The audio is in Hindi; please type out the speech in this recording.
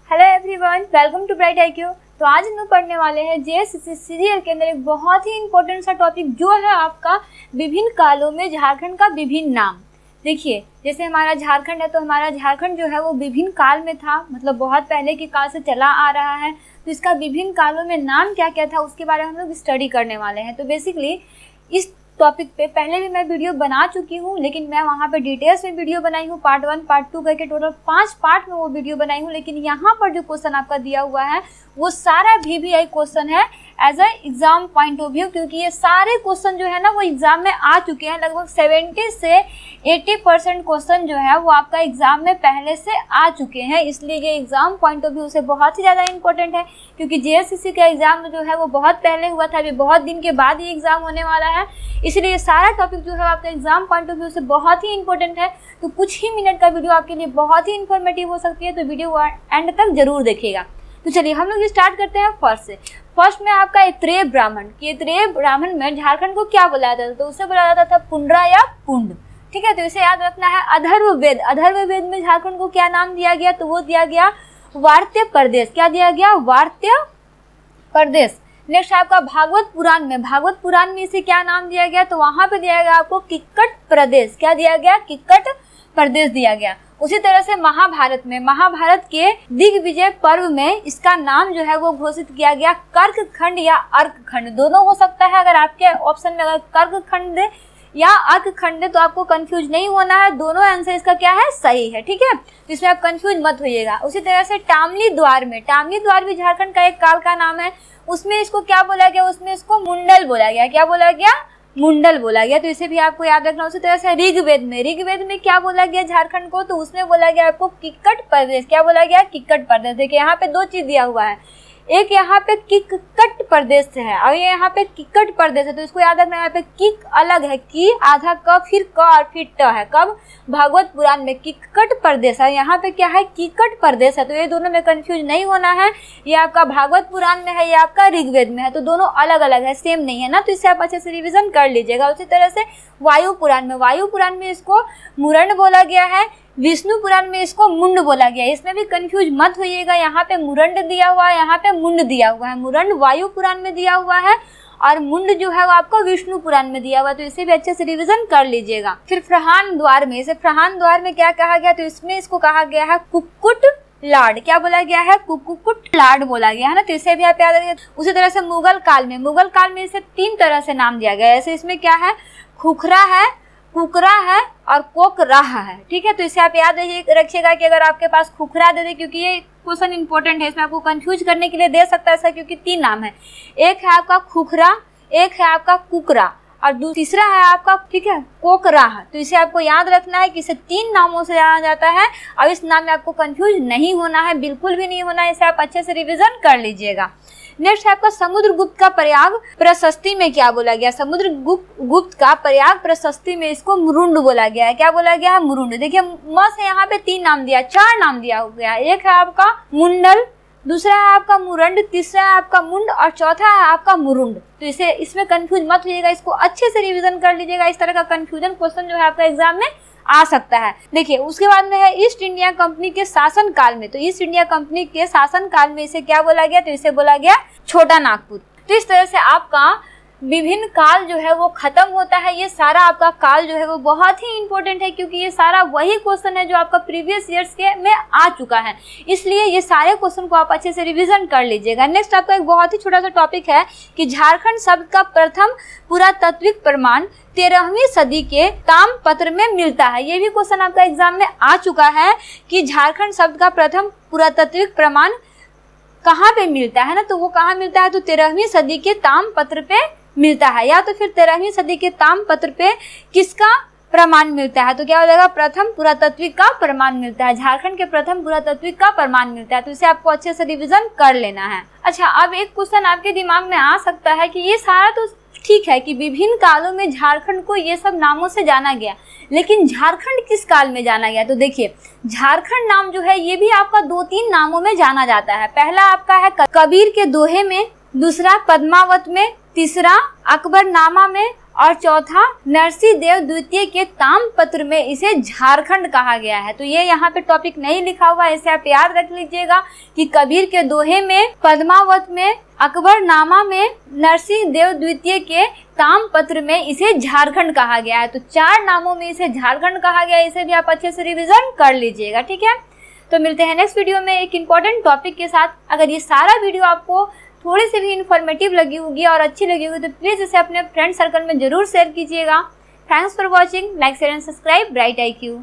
Hello everyone, welcome to Bright IQ. तो आज हम लोग पढ़ने वाले हैं जेएसएससी सीरियल के अंदर एक बहुत ही इंपॉर्टेंट सा टॉपिक जो है आपका विभिन्न कालों में झारखंड का विभिन्न नाम। देखिए, जैसे हमारा झारखंड है तो हमारा झारखंड जो है वो विभिन्न काल में था, मतलब बहुत पहले के काल से चला आ रहा है। तो इसका विभिन्न कालों में नाम क्या क्या था उसके बारे में हम लोग स्टडी करने वाले हैं। तो बेसिकली इस टॉपिक पे पहले भी मैं वीडियो बना चुकी हूँ, लेकिन मैं वहाँ पे डिटेल्स में वीडियो बनाई हूँ, पार्ट 1 पार्ट 2 करके टोटल 5 पार्ट में वो वीडियो बनाई हूँ। लेकिन यहाँ पर जो क्वेश्चन आपका दिया हुआ है वो सारा VVI क्वेश्चन है as a exam point of view, क्योंकि ये सारे क्वेश्चन जो है ना वो एग्जाम में आ चुके हैं। लगभग 70 से 80% क्वेश्चन जो है वो आपका एग्जाम में पहले से आ चुके हैं, इसलिए ये एग्जाम पॉइंट ऑफ व्यू से बहुत ही ज़्यादा इंपॉर्टेंट है। क्योंकि जेएसएससी का एग्जाम जो है वो बहुत पहले हुआ था, अभी बहुत दिन के बाद ये एग्जाम होने वाला है, इसलिए ये सारा टॉपिक जो है आपका एग्जाम पॉइंट ऑफ व्यू से बहुत ही इंपॉर्टेंट है। तो कुछ ही मिनट का वीडियो आपके लिए बहुत ही इन्फॉर्मेटिव हो सकती है, तो वीडियो एंड तक जरूर देखिएगा। तो चलिए हम लोग स्टार्ट करते हैं फर्स्ट से। फर्स्ट में आपका ऐत्रेय ब्राह्मण, कि ऐत्रेय ब्राह्मण में झारखंड को क्या बुलाया जाता था, तो उसे बुलाया जाता था पुंडरा या पुंड। ठीक है, तो इसे याद रखना है। अथर्ववेद, अथर्ववेद में झारखंड को क्या नाम दिया गया, तो वो दिया गया वार्त्य प्रदेश। क्या दिया गया, वार्त्य प्रदेश। नेक्स्ट आपका भागवत पुराण में, भागवत पुराण में इसे क्या नाम दिया गया, तो वहां पे दिया गया आपको किक्कट प्रदेश। क्या दिया गया, किक्कट प्रदेश दिया गया। उसी तरह से महाभारत में, महाभारत के दिग्विजय पर्व में इसका नाम जो है वो घोषित किया गया कर्क खंड या अर्क खंड, दोनों हो सकता है। अगर आपके ऑप्शन में अगर कर्क खंड या अर्क खंड तो आपको कंफ्यूज नहीं होना है, दोनों आंसर इसका क्या है, सही है। ठीक है, तो इसमें आप कंफ्यूज मत होइएगा। उसी तरह से टामली द्वार में, टामली द्वार भी झारखंड का एक काल का नाम है, उसमें इसको क्या बोला गया, उसमें इसको मुंडल बोला गया। क्या बोला गया, मुंडल बोला गया, तो इसे भी आपको याद रखना। उसी तरह से ऋग्वेद में, ऋग्वेद में क्या बोला गया झारखंड को, तो उसमें बोला गया आपको किक्कट प्रदेश। क्या बोला गया, किक्कट प्रदेश। देखिए यहाँ पे दो चीज दिया हुआ है, एक यहाँ पे किक्कट प्रदेश है और ये यहाँ पे किक्कट प्रदेश है, तो इसको याद रखना। यहाँ पे किक अलग है, की आधा क, फिर क और फिर ट है। कब, भागवत पुराण में किक्कट प्रदेश है, यहाँ पे क्या है, किक्कट प्रदेश है। तो ये दोनों में कंफ्यूज नहीं होना है, ये आपका भागवत पुराण में है, ये आपका ऋग्वेद में है, तो दोनों अलग अलग है, सेम नहीं है ना, तो इसे आप अच्छे से रिविजन कर लीजिएगा। उसी तरह से वायु पुराण में, वायु पुराण में इसको मुरंड बोला गया है, विष्णु पुराण में इसको मुंड बोला गया है। इसमें भी कंफ्यूज मत होइएगा, यहाँ पे मुरंड दिया हुआ है, यहाँ पे मुंड दिया हुआ है। मुरंड वायु पुराण में दिया हुआ है और मुंड जो है वो आपको विष्णु पुराण में दिया हुआ है, तो इसे भी अच्छे से रिवीजन कर लीजिएगा। फिर फ्रहान द्वार में, इसे फ्रहान द्वार में क्या कहा गया, तो इसमें इसको कहा गया है कुक्कुट लाड। क्या बोला गया है, कुक्कुट लाड बोला गया है ना, तो इसे भी आप याद रखिए। उसी तरह से मुगल काल में, मुगल काल में इसे 3 तरह से नाम दिया गया है। ऐसे इसमें क्या है, खुखरा है, कुकरा है और कोकराह है। ठीक है, तो इसे आप याद रखिएगा कि अगर आपके पास खुखरा दे दे, क्योंकि ये क्वेश्चन इंपॉर्टेंट है, इसमें आपको कंफ्यूज करने के लिए दे सकता है ऐसा, क्योंकि 3 नाम है, एक है आपका खुखरा, एक है आपका कुकरा और तीसरा है आपका, ठीक है, कोकराह। तो इसे आपको याद रखना है कि इसे 3 नामों से जाना जाता है और इस नाम में आपको कंफ्यूज नहीं होना है, बिल्कुल भी नहीं होना है, इसे आप अच्छे से रिविजन कर लीजिएगा। नेक्स्ट है आपका समुद्रगुप्त का प्रयाग प्रशस्ति में क्या बोला गया, समुद्रगुप्त का प्रयाग प्रशस्ति में इसको मुरुंड बोला गया है। क्या बोला गया है, मुरुंड। देखिए मस्त है, यहाँ पे 3 नाम दिया, 4 नाम दिया हो गया, एक है आपका मुंडल, दूसरा है आपका मुरंड, तीसरा है आपका मुंड और चौथा है आपका मुरुंड। तो इसे इसमें कंफ्यूज मत होइएगा, इसको अच्छे से रिवीजन कर लीजिएगा। इस तरह का कंफ्यूजन क्वेश्चन जो है आपका एग्जाम में आ सकता है। देखिए उसके बाद में है ईस्ट इंडिया कंपनी के शासन काल में, तो ईस्ट इंडिया कंपनी के शासन काल में इसे क्या बोला गया, तो इसे बोला गया छोटा नागपुर। तो इस तरह से आपका विभिन्न काल जो है वो खत्म होता है। ये सारा आपका काल जो है वो बहुत ही इंपॉर्टेंट है, क्योंकि ये सारा वही क्वेश्चन है जो आपका प्रीवियस ईयर्स के में आ चुका है, इसलिए ये सारे क्वेश्चन को आप अच्छे से रिवीजन कर लीजिएगा। नेक्स्ट आपका एक बहुत ही छोटा सा टॉपिक है कि झारखंड शब्द का प्रथम पुरातात्विक प्रमाण 13वीं सदी के ताम्रपत्र में मिलता है। ये भी क्वेश्चन आपका एग्जाम में आ चुका है कि झारखंड शब्द का प्रथम पुरातात्विक प्रमाण कहाँ पे मिलता है ना, तो वो कहाँ मिलता है, तो 13वीं सदी के ताम्रपत्र पे मिलता है, या तो फिर 13वीं सदी के ताम्रपत्र पे किसका प्रमाण मिलता है, तो क्या हो जाएगा, प्रथम पुरातात्विक का प्रमाण मिलता है, झारखंड के प्रथम पुरातात्विक का प्रमाण मिलता है। तो इसे आपको अच्छे से रिवीजन कर लेना है। अच्छा, अब एक क्वेश्चन आपके दिमाग में आ सकता है कि ये सारा तो ठीक है कि विभिन्न कालों में झारखंड को ये सब नामों से जाना गया, लेकिन झारखंड किस काल में जाना गया, तो देखिए झारखंड नाम जो है ये भी आपका 2-3 नामों में जाना जाता है। पहला आपका है कबीर के दोहे में, दूसरा पद्मावत में, तीसरा अकबरनामा में और चौथा नरसिंहदेव द्वितीय के ताम्रपत्र में इसे झारखंड कहा गया है। तो ये यहाँ पे टॉपिक नहीं लिखा हुआ है, इसे आप याद रख लीजिएगा कि कबीर के दोहे में, पद्मावत में, अकबरनामा में, नरसिंहदेव द्वितीय के ताम्रपत्र में इसे झारखंड कहा गया है। तो 4 नामों में इसे झारखंड कहा गया है, इसे भी आप अच्छे से रिविजन कर लीजिएगा, ठीक है। तो मिलते हैं नेक्स्ट वीडियो में एक इम्पॉर्टेंट टॉपिक के साथ। अगर ये सारा वीडियो आपको थोड़ी सी भी इन्फॉर्मेटिव लगी होगी और अच्छी लगी होगी तो प्लीज़ इसे अपने फ्रेंड सर्कल में ज़रूर शेयर कीजिएगा। Thanks for watching, like share and subscribe bright IQ।